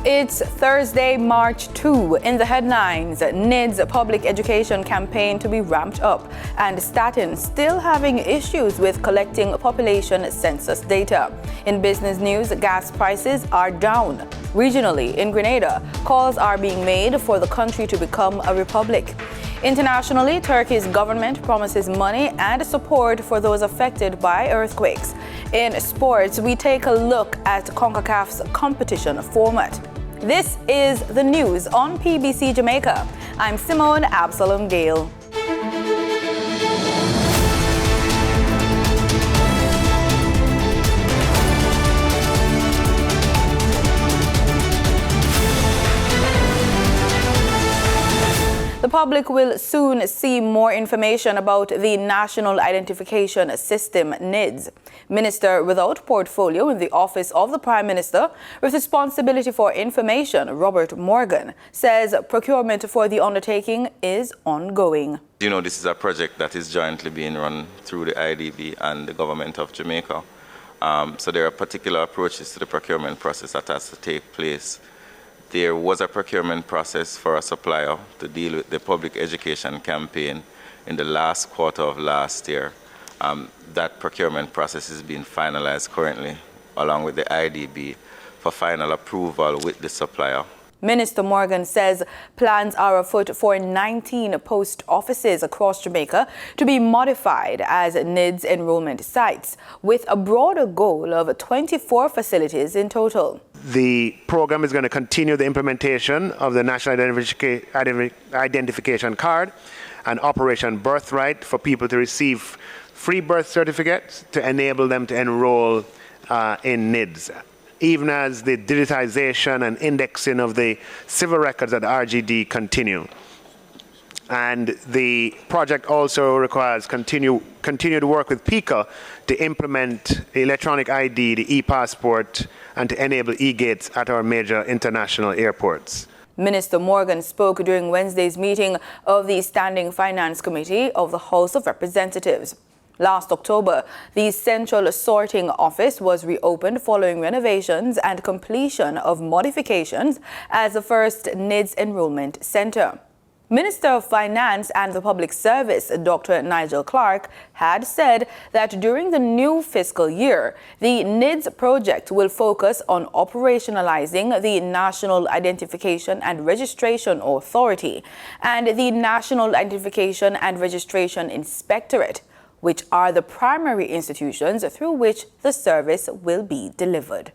It's Thursday, March 2. In the headlines, NID's public education campaign to be ramped up, and Staten still having issues with collecting population census data. In business news, gas prices are down. Regionally, in Grenada, calls are being made for the country to become a republic. Internationally, Turkey's government promises money and support for those affected by earthquakes. In sports, we take a look at Concacaf's competition format. This is the news on PBC Jamaica. I'm Simone Absalom Gale. The public will soon see more information about the National Identification System, NIDS. Minister without portfolio in the Office of the Prime Minister with responsibility for information, Robert Morgan, says procurement for the undertaking is ongoing. You know, this is a project that is jointly being run through the IDB and the government of Jamaica. So there are particular approaches to the procurement process that has to take place. There was a procurement process for a supplier to deal with the public education campaign in the last quarter of last year. That procurement process is being finalized currently, along with the IDB, for final approval with the supplier. Minister Morgan says plans are afoot for 19 post offices across Jamaica to be modified as NIDS enrollment sites, with a broader goal of 24 facilities in total. The program is going to continue the implementation of the National Identification Card and Operation Birthright for people to receive free birth certificates to enable them to enroll in NIDS, even as the digitization and indexing of the civil records at RGD continue. And the project also requires continued work with PICA to implement electronic ID, the e-passport, and to enable e-gates at our major international airports. Minister Morgan spoke during Wednesday's meeting of the Standing Finance Committee of the House of Representatives. Last October, the Central Sorting Office was reopened following renovations and completion of modifications as the first NIDS enrollment center. Minister of Finance and the Public Service, Dr. Nigel Clark, had said that during the new fiscal year, the NIDS project will focus on operationalizing the National Identification and Registration Authority and the National Identification and Registration Inspectorate, which are the primary institutions through which the service will be delivered.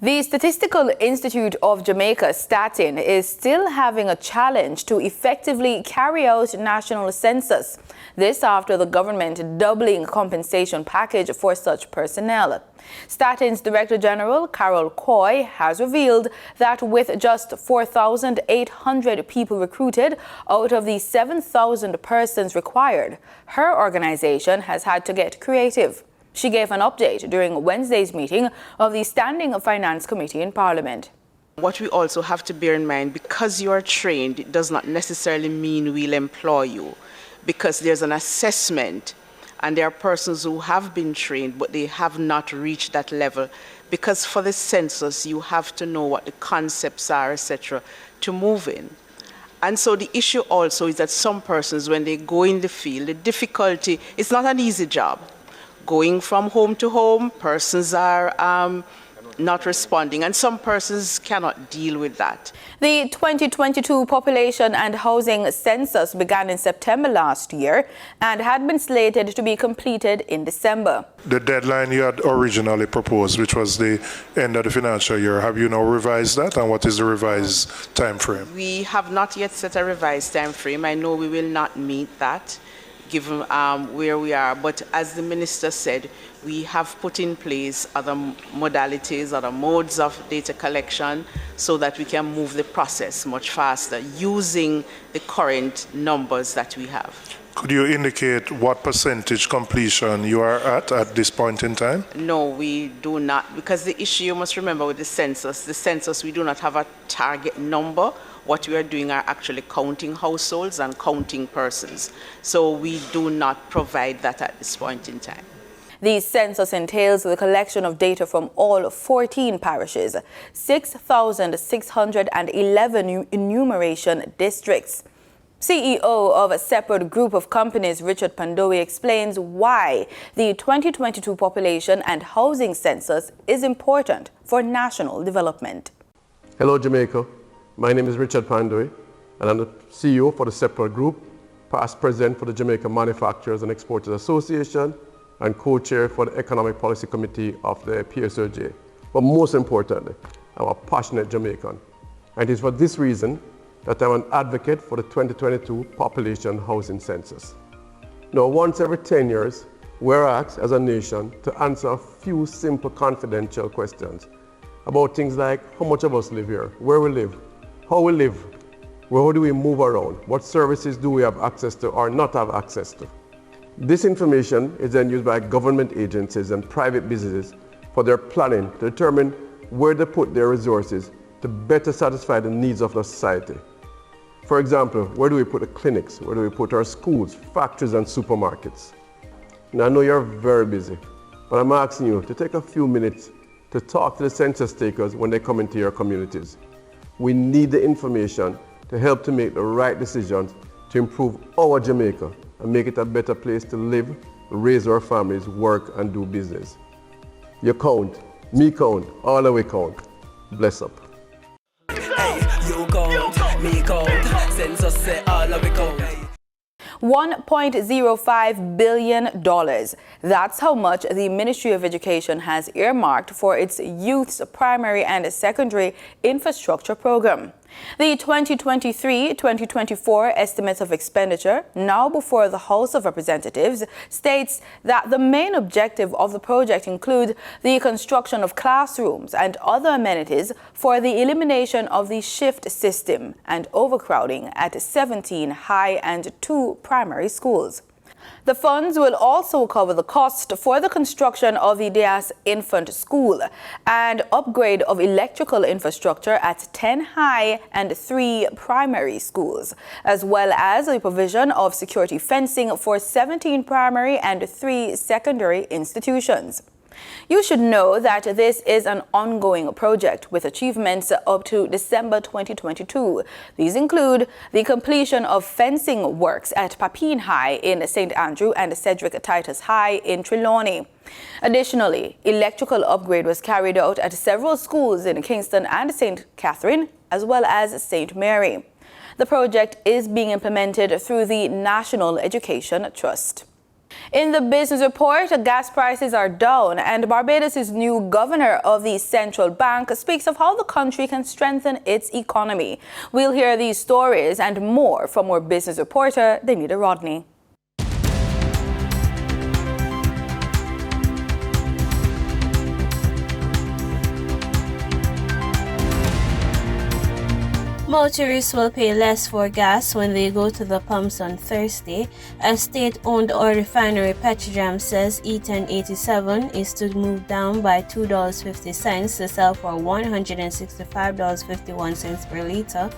The Statistical Institute of Jamaica, Staten, is still having a challenge to effectively carry out national census. This after the government doubling compensation package for such personnel. Staten's Director General, Carol Coy, has revealed that with just 4,800 people recruited out of the 7,000 persons required, her organization has had to get creative. She gave an update during Wednesday's meeting of the Standing Finance Committee in Parliament. What we also have to bear in mind, because you are trained, it does not necessarily mean we'll employ you, because there's an assessment and there are persons who have been trained but they have not reached that level, because for the census you have to know what the concepts are, etc., to move in. And so the issue also is that some persons, when they go in the field, the difficulty, it's not an easy job. Going from home to home, persons are not responding, and some persons cannot deal with that. The 2022 Population and Housing Census began in September last year and had been slated to be completed in December. The deadline you had originally proposed, which was the end of the financial year, have you now revised that, and what is the revised time frame? We have not yet set a revised time frame. I know we will not meet that, given where we are. But as the minister said, we have put in place other modalities, other modes of data collection so that we can move the process much faster using the current numbers that we have. Could you indicate what percentage completion you are at this point in time? No, we do not, because the issue you must remember with the census, we do not have a target number. What we are doing are actually counting households and counting persons. So we do not provide that at this point in time. The census entails the collection of data from all 14 parishes, 6,611 enumeration districts. CEO of a separate group of companies, Richard Pandoe, explains why the 2022 population and housing census is important for national development. Hello, Jamaica. My name is Richard Pandoe, and I'm the CEO for the separate group, past president for the Jamaica Manufacturers and Exporters Association, and co-chair for the Economic Policy Committee of the PBCJ. But most importantly, I'm a passionate Jamaican. And it is for this reason that I'm an advocate for the 2022 population housing census. Now, once every 10 years, we're asked as a nation to answer a few simple confidential questions about things like how much of us live here, where we live, how we live, where do we move around, what services do we have access to or not have access to. This information is then used by government agencies and private businesses for their planning to determine where they put their resources to better satisfy the needs of the society. For example, where do we put the clinics? Where do we put our schools, factories, and supermarkets? Now, I know you're very busy, but I'm asking you to take a few minutes to talk to the census takers when they come into your communities. We need the information to help to make the right decisions to improve our Jamaica and make it a better place to live, raise our families, work, and do business. You count, me count, all of we count. Bless up. Hey, you count, me count, census say all of we count. $1.05 billion. That's how much the Ministry of Education has earmarked for its youth's primary and secondary infrastructure program. The 2023-2024 estimate of expenditure, now before the House of Representatives, states that the main objective of the project include the construction of classrooms and other amenities for the elimination of the shift system and overcrowding at 17 high and 2 primary schools. The funds will also cover the cost for the construction of the Dias Infant School and upgrade of electrical infrastructure at 10 high and 3 primary schools, as well as the provision of security fencing for 17 primary and 3 secondary institutions. You should know that this is an ongoing project with achievements up to December 2022. These include the completion of fencing works at Papine High in St. Andrew and Cedric Titus High in Trelawney. Additionally, electrical upgrade was carried out at several schools in Kingston and St. Catherine, as well as St. Mary. The project is being implemented through the National Education Trust. In the business report, gas prices are down, and Barbados' new governor of the central bank speaks of how the country can strengthen its economy. We'll hear these stories and more from our business reporter, Danita Rodney. Motorists will pay less for gas when they go to the pumps on Thursday. A state-owned oil refinery, Petrojam, says E10 87 is to move down by $2.50 to sell for $165.51 per litre,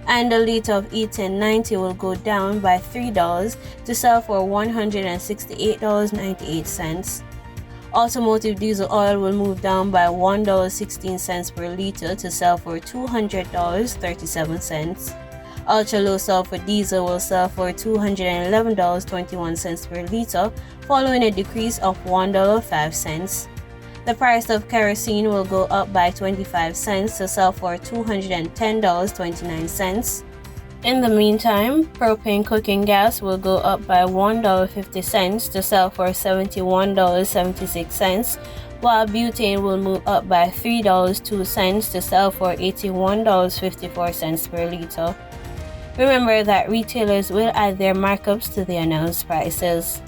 and a litre of E10 90 will go down by $3 to sell for $168.98. Automotive diesel oil will move down by $1.16 per litre to sell for $200.37. Ultra-low sulfur diesel will sell for $211.21 per litre, following a decrease of $1.05. The price of kerosene will go up by 25 cents to sell for $210.29. In the meantime, propane cooking gas will go up by $1.50 to sell for $71.76, while butane will move up by $3.02 to sell for $81.54 per litre. Remember that retailers will add their markups to the announced prices.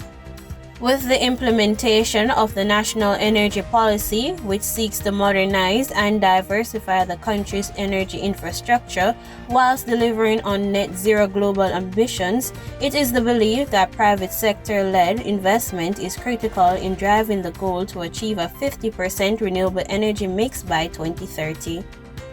With the implementation of the National Energy Policy, which seeks to modernize and diversify the country's energy infrastructure whilst delivering on net zero global ambitions, it is the belief that private sector-led investment is critical in driving the goal to achieve a 50% renewable energy mix by 2030.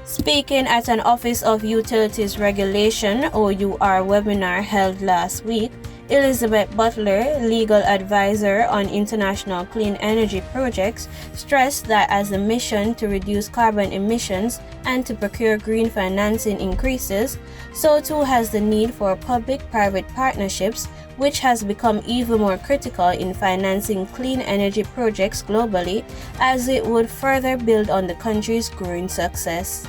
Speaking at an Office of Utilities Regulation (OUR) webinar held last week, Elizabeth Butler, legal advisor on international clean energy projects, stressed that as the mission to reduce carbon emissions and to procure green financing increases, so too has the need for public-private partnerships, which has become even more critical in financing clean energy projects globally, as it would further build on the country's growing success.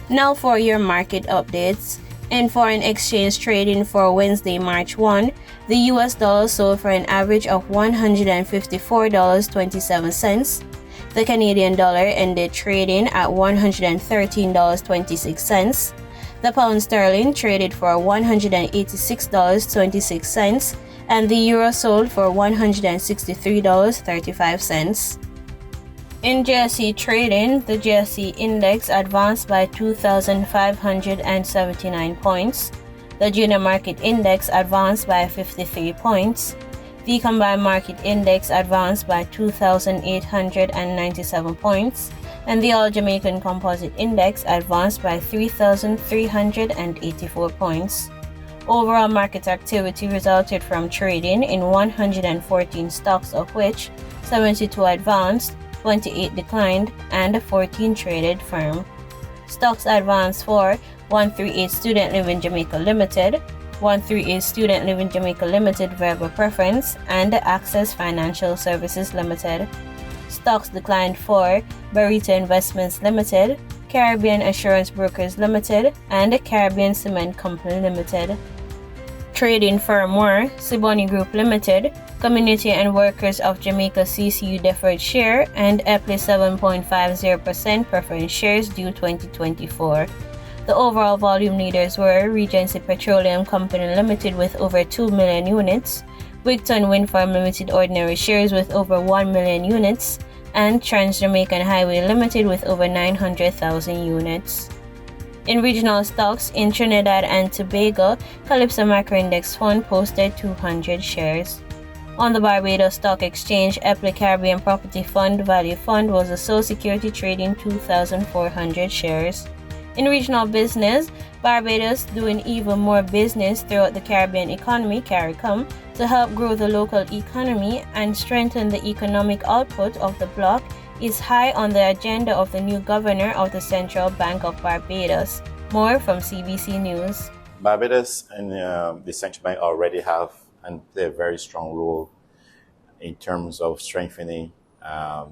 Now for your market updates. In foreign exchange trading for Wednesday, March 1, the US dollar sold for an average of $154.27. The Canadian dollar ended trading at $113.26. The pound sterling traded for $186.26, and the euro sold for $163.35. In GSE trading, the GSE index advanced by 2,579 points. The junior market index advanced by 53 points. The combined market index advanced by 2,897 points. And the All Jamaican Composite Index advanced by 3,384 points. Overall market activity resulted from trading in 114 stocks, of which 72 advanced, 28 declined, and 14 traded firm. Stocks advanced for 138 Student Living Jamaica Limited, 138 Student Living Jamaica Limited Variable Preference, and Access Financial Services Limited. Stocks declined for Barita Investments Limited, Caribbean Assurance Brokers Limited, and Caribbean Cement Company Limited. Trading firm were Siboney Group Limited, Community and Workers of Jamaica CCU Deferred Share, and EPLI 7.50% Preference Shares due 2024. The overall volume leaders were Regency Petroleum Company Limited with over 2 million units, Wigton Wind Farm Limited Ordinary Shares with over 1 million units, and Trans Jamaican Highway Limited with over 900,000 units. In regional stocks, in Trinidad and Tobago, Calypso Macro Index Fund posted 200 shares. On the Barbados Stock Exchange, EPLI Caribbean Property Fund Value Fund was a sole security trading 2,400 shares. In regional business, Barbados doing even more business throughout the Caribbean economy, CARICOM, to help grow the local economy and strengthen the economic output of the bloc is high on the agenda of the new governor of the Central Bank of Barbados. More from CBC News. Barbados and the Central Bank already have and play a very strong role in terms of strengthening the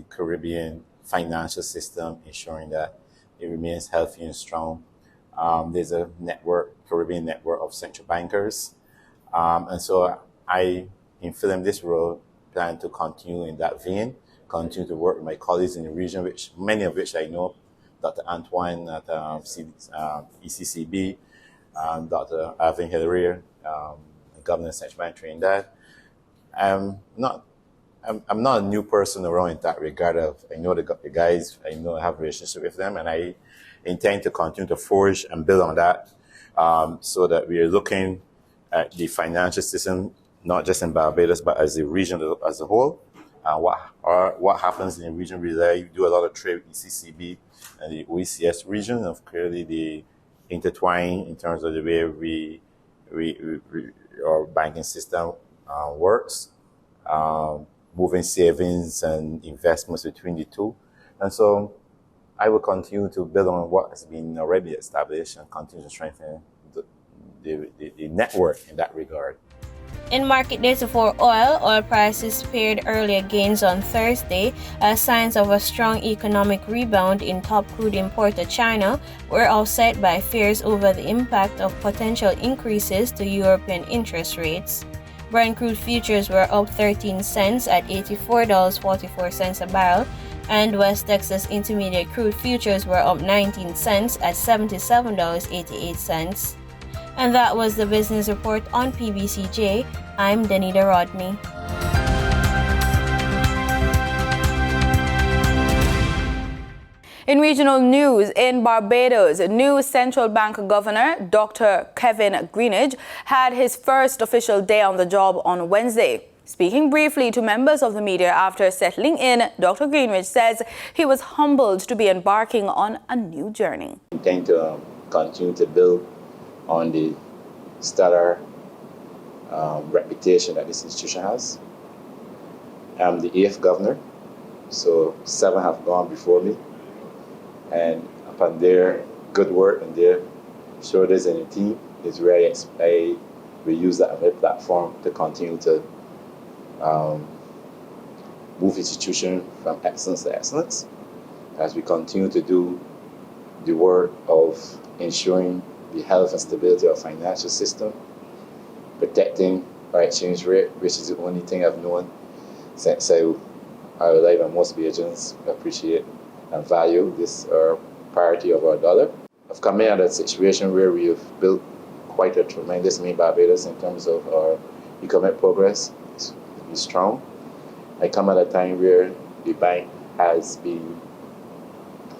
Caribbean financial system, ensuring that it remains healthy and strong. There's a network, Caribbean network of central bankers. And so I, in filling this role, plan to continue in that vein, continue to work with my colleagues in the region, which many of which I know, Dr. Antoine at ECCB, Dr. Alvin Hillary, Governor of Central Bank Trinidad. I'm not a new person around in that regard. I know the guys, I know I have a relationship with them, and I intend to continue to forge and build on that so that we are looking at the financial system, not just in Barbados, but as a region as a whole. What happens in the region, we do a lot of trade with ECCB and the OECS region, and clearly they intertwine in terms of the way our banking system works, moving savings and investments between the two. And so I will continue to build on what has been already established and continue to strengthen the network in that regard. In market data for oil prices paired earlier gains on Thursday as signs of a strong economic rebound in top crude importer China were offset by fears over the impact of potential increases to European interest rates. Brent crude futures were up 13 cents at $84.44 a barrel, and West Texas Intermediate crude futures were up 19 cents at $77.88. And that was the business report on PBCJ. I'm Danita Rodney. In regional news, in Barbados, new central bank governor, Dr. Kevin Greenidge, had his first official day on the job on Wednesday. Speaking briefly to members of the media after settling in, Dr. Greenidge says he was humbled to be embarking on a new journey. I intend to continue to build on the stellar reputation that this institution has. I'm the 8th governor, so 7 have gone before me. And upon their good work and their shoulders and the team is where I will use that as a platform to continue to move institution from excellence to excellence as we continue to do the work of ensuring the health and stability of the financial system, protecting our exchange rate, which is the only thing I've known since I live, and most Bajans appreciate and value this priority of our dollar. I've come in at a situation where we have built quite a tremendous amount in Barbados in terms of our economic progress. It's strong. I come at a time where the bank has been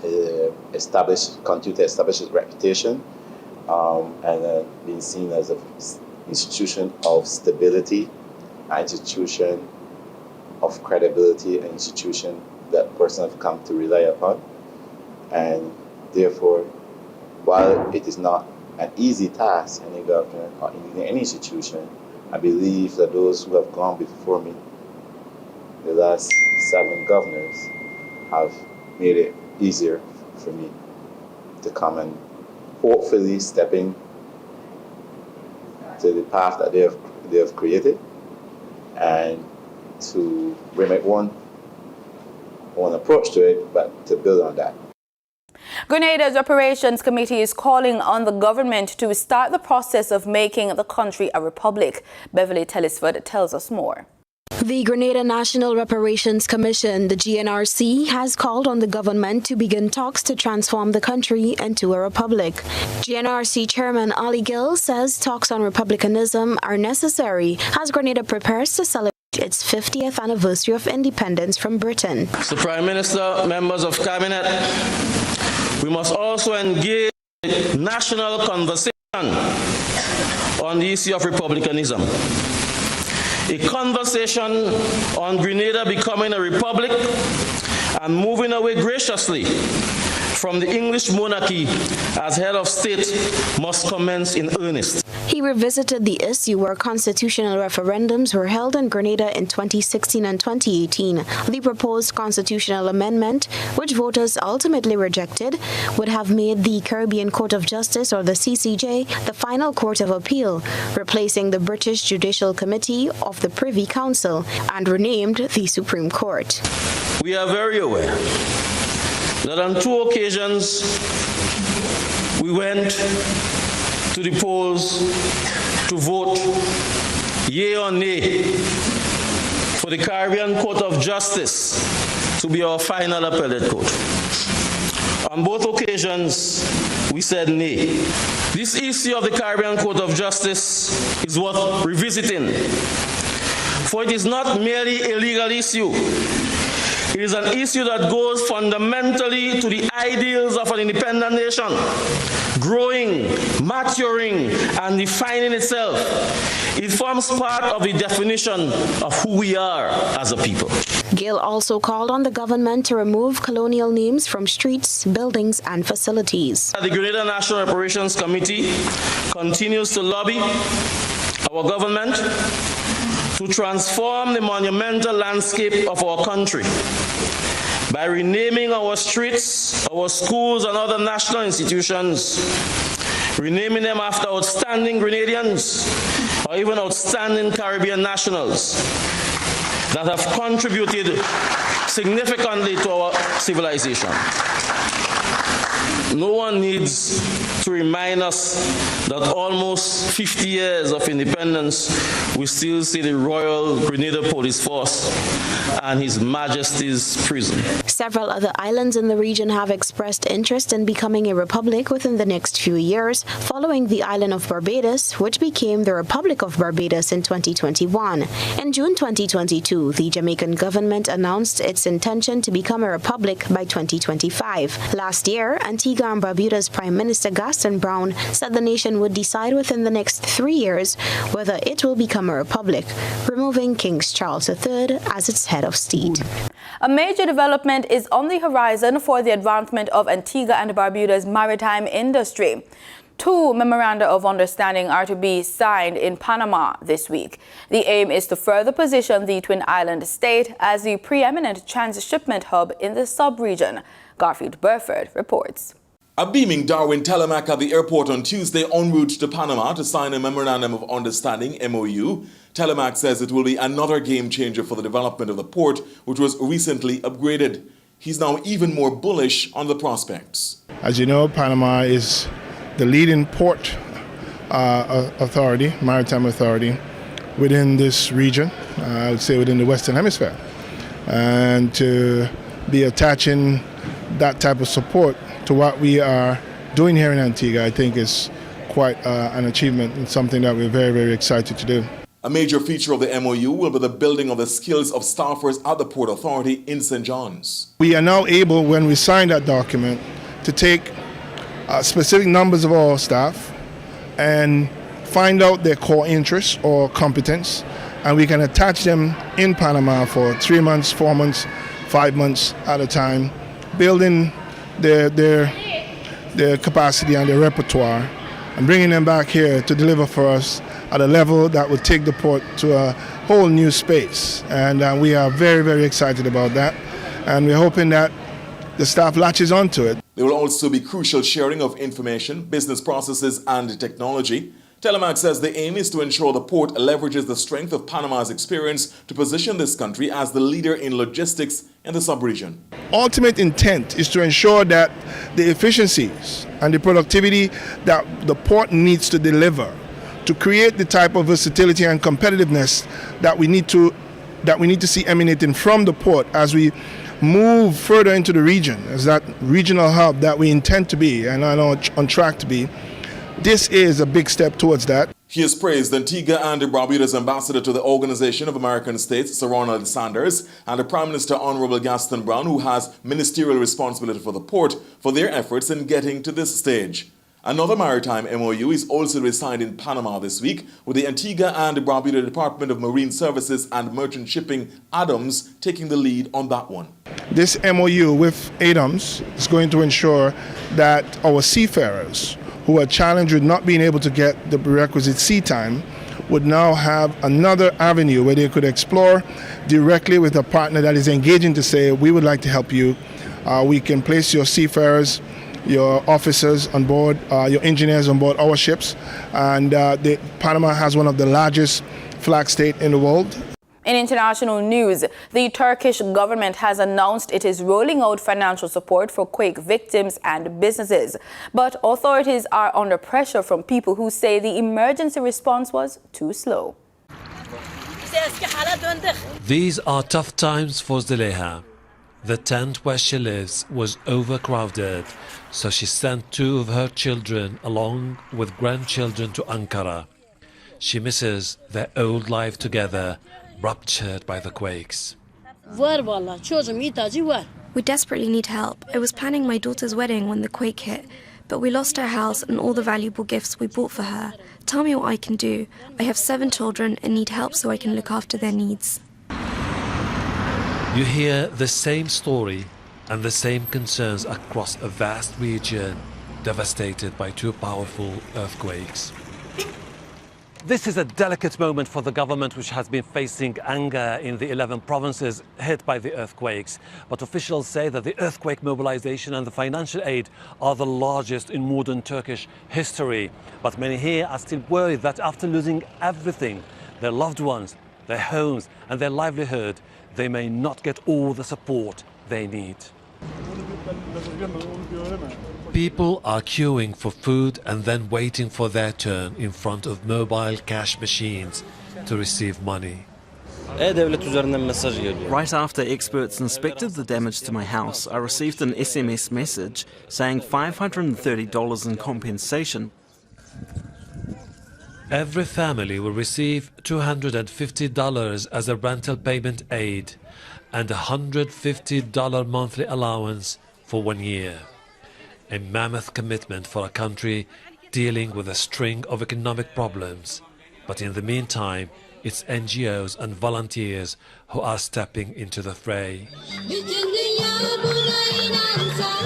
continue to establish its reputation and being seen as an institution of stability, an institution of credibility, an institution that persons have come to rely upon. And therefore, while it is not an easy task, any government or in any institution, I believe that those who have gone before me, the last 7 governors, have made it easier for me to come and hopefully step in to the path that they have created and to bring my own approach to it, but to build on that. Grenada's Reparations Committee is calling on the government to start the process of making the country a republic. Beverly Tellisford tells us more. The Grenada National Reparations Commission, the GNRC, has called on the government to begin talks to transform the country into a republic. GNRC Chairman Ali Gill says talks on republicanism are necessary as Grenada prepares to celebrate its 50th anniversary of independence from Britain. So, Prime Minister, members of Cabinet, we must also engage in national conversation on the issue of republicanism. A conversation on Grenada becoming a republic and moving away graciously from the English monarchy as head of state must commence in earnest. He revisited the issue where constitutional referendums were held in Grenada in 2016 and 2018. The proposed constitutional amendment, which voters ultimately rejected, would have made the Caribbean Court of Justice, or the CCJ, the final court of appeal, replacing the British Judicial Committee of the Privy Council, and renamed the Supreme Court. We are very aware that on 2 occasions we went to the polls to vote yea or nay for the Caribbean Court of Justice to be our final appellate court. On both occasions, we said nay. This issue of the Caribbean Court of Justice is worth revisiting, for it is not merely a legal issue. It is an issue that goes fundamentally to the ideals of an independent nation, growing, maturing, and defining itself. It forms part of the definition of who we are as a people. Gill also called on the government to remove colonial names from streets, buildings, and facilities. The Grenada National Reparations Committee continues to lobby our government to transform the monumental landscape of our country by renaming our streets, our schools, and other national institutions, renaming them after outstanding Grenadians or even outstanding Caribbean nationals that have contributed significantly to our civilization. No one needs to remind us that almost 50 years of independence, we still see the Royal Grenada Police Force and His Majesty's prison. Several other islands in the region have expressed interest in becoming a republic within the next few years, following the island of Barbados, which became the Republic of Barbados in 2021. In June 2022, the Jamaican government announced its intention to become a republic by 2025. Last year, Antigua and Barbuda's Prime Minister Gaston Brown said the nation would decide within the next 3 years whether it will become a republic, removing King Charles III as its head of state. A major development is on the horizon for the advancement of Antigua and Barbuda's maritime industry. 2 memoranda of understanding are to be signed in Panama this week. The aim is to further position the Twin Island state as the preeminent transshipment hub in the sub-region. Garfield Burford reports. A beaming Darwin Telemac at the airport on Tuesday en route to Panama to sign a Memorandum of Understanding, MOU. Telemac says it will be another game changer for the development of the port, which was recently upgraded. He's now even more bullish on the prospects. As you know, Panama is the leading port authority, maritime authority, within this region, I would say within the Western Hemisphere. And to be attaching that type of support to what we are doing here in Antigua, I think is quite an achievement and something that we're very, very excited to do. A major feature of the MOU will be the building of the skills of staffers at the Port Authority in St. John's. We are now able, when we sign that document, to take specific numbers of our staff and find out their core interests or competence, and we can attach them in Panama for 3 months, 4 months, 5 months at a time, building their capacity and their repertoire and bringing them back here to deliver for us at a level that would take the port to a whole new space. And we are very, very excited about that. And we're hoping that the staff latches onto it. There will also be crucial sharing of information, business processes and technology. Telemac says the aim is to ensure the port leverages the strength of Panama's experience to position this country as the leader in logistics in the sub-region. Ultimate intent is to ensure that the efficiencies and the productivity that the port needs to deliver to create the type of versatility and competitiveness that we need to see emanating from the port as we move further into the region, as that regional hub that we intend to be and are on track to be. This is a big step towards that. He has praised Antigua and Barbuda's ambassador to the Organization of American States, Sir Ronald Sanders, and the Prime Minister Honorable Gaston Brown, who has ministerial responsibility for the port, for their efforts in getting to this stage. Another maritime MOU is also to be signed in Panama this week, with the Antigua and Barbuda Department of Marine Services and Merchant Shipping, ADAMS, taking the lead on that one. This MOU with ADAMS is going to ensure that our seafarers who are challenged with not being able to get the requisite sea time would now have another avenue where they could explore directly with a partner that is engaging to say, we would like to help you. We can place your seafarers, your officers on board, your engineers on board our ships. And Panama has one of the largest flag states in the world. In international news, the Turkish government has announced it is rolling out financial support for quake victims and businesses. But authorities are under pressure from people who say the emergency response was too slow. These are tough times for Zeleha. The tent where she lives was overcrowded, so she sent 2 of her children along with grandchildren to Ankara. She misses their old life together, ruptured by the quakes. We desperately need help. I was planning my daughter's wedding when the quake hit, but we lost our house and all the valuable gifts we bought for her. Tell me what I can do. I have 7 children and need help so I can look after their needs. You hear the same story and the same concerns across a vast region devastated by 2 powerful earthquakes. This is a delicate moment for the government, which has been facing anger in the 11 provinces hit by the earthquakes. But officials say that the earthquake mobilization and the financial aid are the largest in modern Turkish history. But many here are still worried that after losing everything, their loved ones, their homes and their livelihood, they may not get all the support they need. People are queuing for food and then waiting for their turn in front of mobile cash machines to receive money. Right after experts inspected the damage to my house, I received an SMS message saying $530 in compensation. Every family will receive $250 as a rental payment aid and a $150 monthly allowance for 1 year. A mammoth commitment for a country dealing with a string of economic problems. But in the meantime, it's NGOs and volunteers who are stepping into the fray.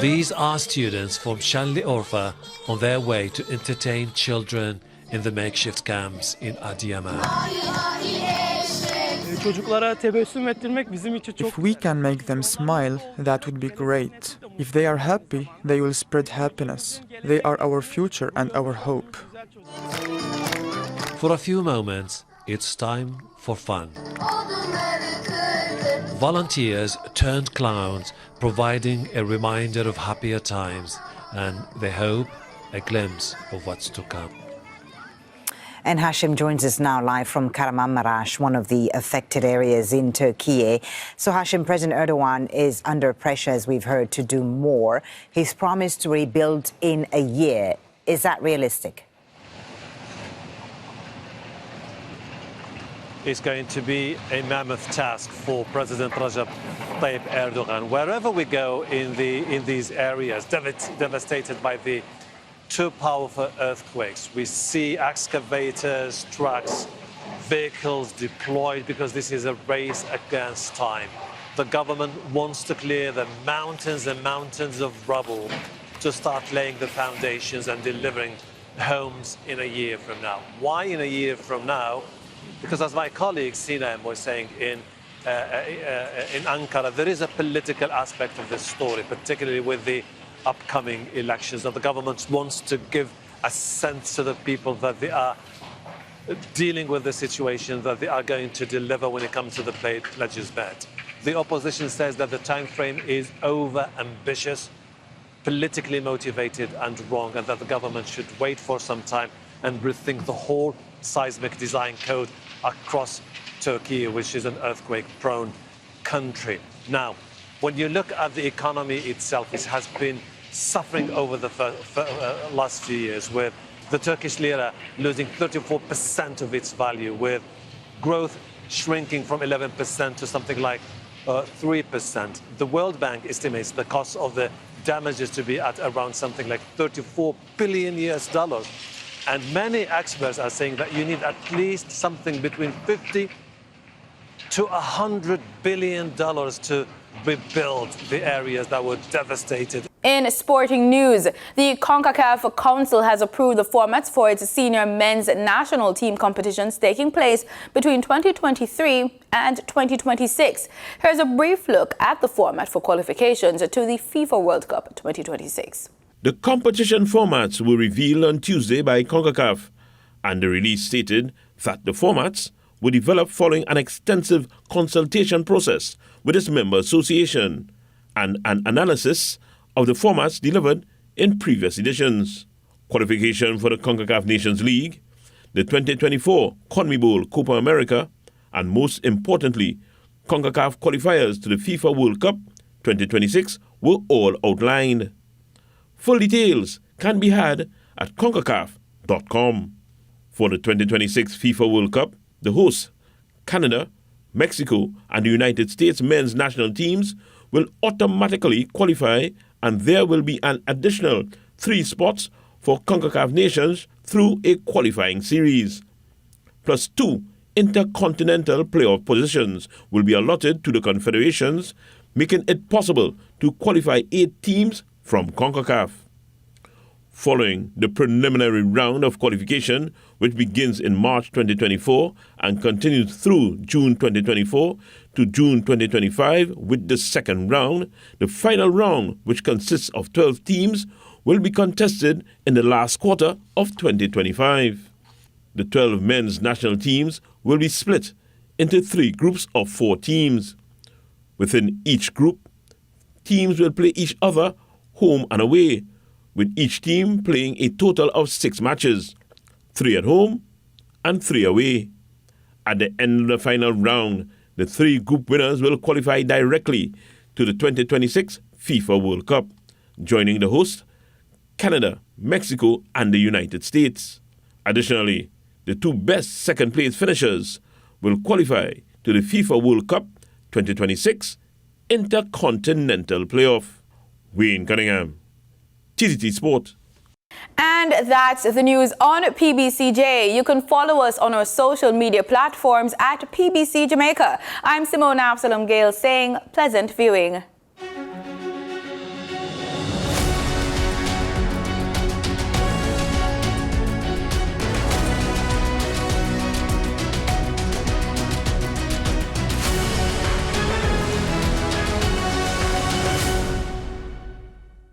These are students from Shanley Orpha on their way to entertain children in the makeshift camps in Adiama. If we can make them smile, that would be great. If they are happy, they will spread happiness. They are our future and our hope. For a few moments, it's time for fun. Volunteers turned clowns, providing a reminder of happier times, and they hope a glimpse of what's to come. And Hashim joins us now live from Kahramanmaraş, one of the affected areas in Turkey. So Hashim, President Erdogan is under pressure, as we've heard, to do more. He's promised to rebuild in a year. Is that realistic? It's going to be a mammoth task for President Recep Tayyip Erdogan. Wherever we go in these areas devastated by the two powerful earthquakes, we see excavators, trucks, vehicles deployed because this is a race against time. The government wants to clear the mountains and mountains of rubble to start laying the foundations and delivering homes in a year from now. Why in a year from now? Because as my colleague Sinem was saying in Ankara, there is a political aspect of this story, particularly with the upcoming elections. That the government wants to give a sense to the people that they are dealing with the situation, that they are going to deliver when it comes to the pledges met. The opposition says that the time frame is over-ambitious, politically motivated and wrong, and that the government should wait for some time and rethink the whole seismic design code across Turkey, which is an earthquake-prone country. Now, when you look at the economy itself, it has been suffering over the last few years, with the Turkish lira losing 34% of its value, with growth shrinking from 11% to something like 3%. The World Bank estimates the cost of the damages to be at around something like $34 billion US. And many experts are saying that you need at least something between $50 to $100 billion to rebuild the areas that were devastated. In sporting news, the Concacaf Council has approved the formats for its senior men's national team competitions taking place between 2023 and 2026. Here's a brief look at the format for qualifications to the FIFA World Cup 2026. The competition formats were revealed on Tuesday by Concacaf, and the release stated that the formats were developed following an extensive consultation process with its member association and an analysis of the formats delivered in previous editions. Qualification for the Concacaf Nations League, the 2024 CONMEBOL Copa America, and most importantly, Concacaf qualifiers to the FIFA World Cup 2026 were all outlined. Full details can be had at concacaf.com. For the 2026 FIFA World Cup, the hosts, Canada, Mexico, and the United States men's national teams will automatically qualify, and there will be an additional 3 spots for CONCACAF nations through a qualifying series. Plus 2 intercontinental playoff positions will be allotted to the confederations, making it possible to qualify 8 teams from CONCACAF. Following the preliminary round of qualification, which begins in March 2024 and continues through June 2024 to June 2025 with the second round, the final round, which consists of 12 teams, will be contested in the last quarter of 2025. The 12 men's national teams will be split into 3 groups of 4 teams. Within each group, teams will play each other home and away, with each team playing a total of 6 matches, 3 at home and 3 away. At the end of the final round, the 3 group winners will qualify directly to the 2026 FIFA World Cup, joining the hosts, Canada, Mexico, and the United States. Additionally, the 2 best second-place finishers will qualify to the FIFA World Cup 2026 Intercontinental Playoff. Wayne Cunningham, TTT Sport. And that's the news on PBCJ. You can follow us on our social media platforms at PBCJamaica. I'm Simone Absalom Gale saying pleasant viewing.